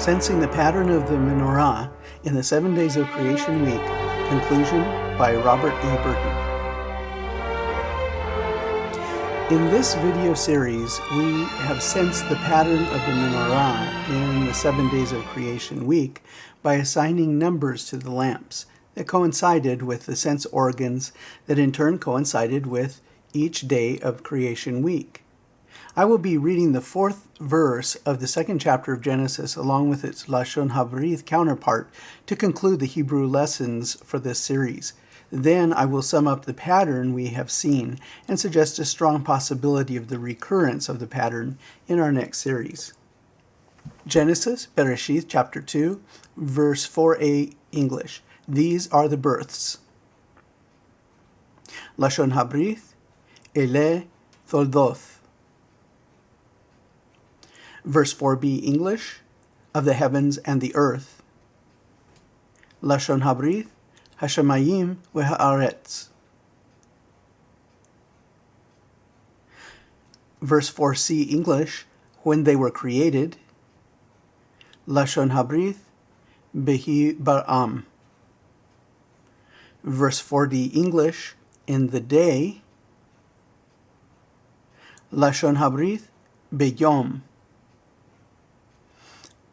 Sensing the Pattern of the Menorah in the 7 Days of Creation Week, conclusion by Robert E. Burton. In this video series, we have sensed the pattern of the Menorah in the 7 Days of Creation Week by assigning numbers to the lamps that coincided with the sense organs that in turn coincided with each day of Creation Week. I will be reading the 4th verse of the 2nd chapter of Genesis along with its Lashon Habrith counterpart to conclude the Hebrew lessons for this series. Then I will sum up the pattern we have seen and suggest a strong possibility of the recurrence of the pattern in our next series. Genesis, Bereshith, chapter 2, verse 4a, English. These are the births. Lashon Habrith, Ele Tholdoth. Verse 4b, English, of the heavens and the earth. Lashon Habrith, Hashemayim ve'haaretz. Verse 4c, English, when they were created. Lashon Habrith, Behi Bar'am. Verse 4d, English, in the day. Lashon Habrith, Beyom.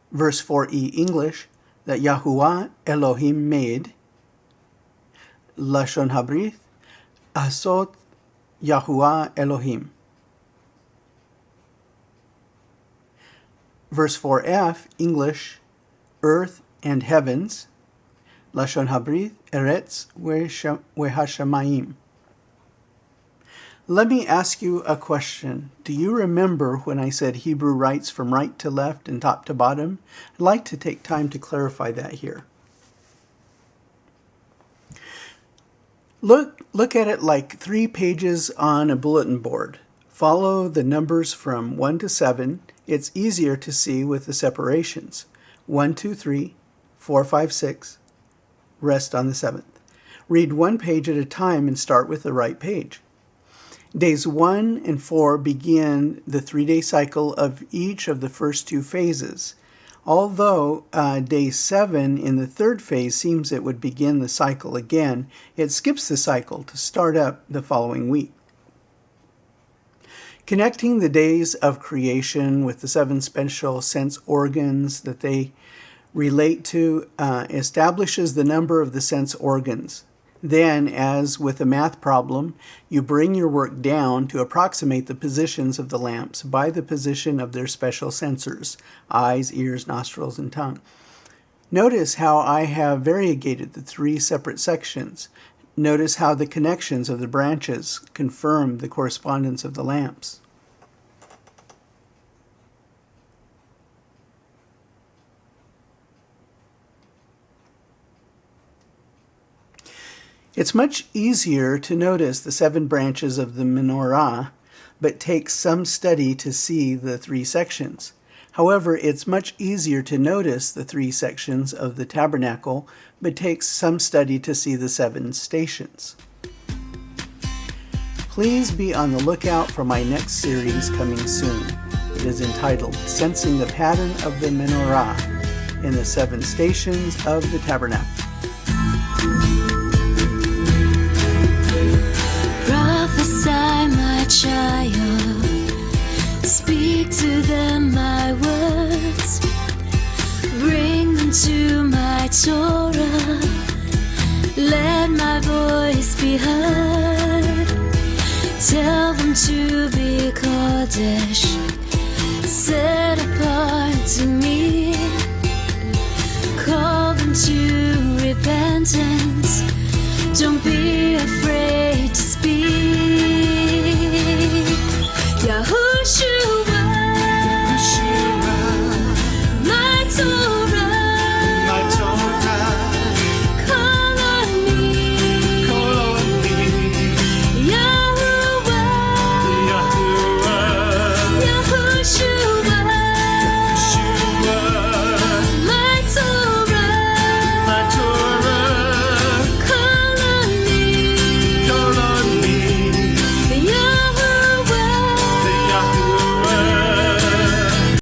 Verse 4e, English, that Yahuwah Elohim made. Lashon Habrith, Asot Yahuwah Elohim. Verse 4f, English, earth and heavens. Lashon Habrith, Eretz ve'hashamayim. Let me ask you a question. Do you remember when I said Hebrew writes from right to left and top to bottom? I'd like to take time to clarify that here. Look at it like 3 pages on a bulletin board. Follow the numbers from 1 to 7. It's easier to see with the separations. 1, 2, 3, 4, 5, 6. Rest on the 7th. Read 1 page at a time and start with the right page. Days 1 and 4 begin the 3-day cycle of each of the first 2 phases. Although day 7 in the 3rd phase seems it would begin the cycle again, it skips the cycle to start up the following week. Connecting the days of creation with the 7 special sense organs that they relate to establishes the number of the sense organs. Then, as with a math problem, you bring your work down to approximate the positions of the lamps by the position of their special sensors, eyes, ears, nostrils, and tongue. Notice how I have variegated the 3 separate sections. Notice how the connections of the branches confirm the correspondence of the lamps. It's much easier to notice the 7 branches of the menorah, but takes some study to see the 3 sections. However, it's much easier to notice the 3 sections of the tabernacle, but takes some study to see the 7 stations. Please be on the lookout for my next series coming soon. It is entitled Sensing the Pattern of the Menorah in the 7 Stations of the Tabernacle. Prophesy, my child, speak to them my words, bring them to my Torah, let my voice be heard, tell them to be Kodesh, set apart to me, call them to repentance, don't be afraid to speak. Yahushua, my Torah.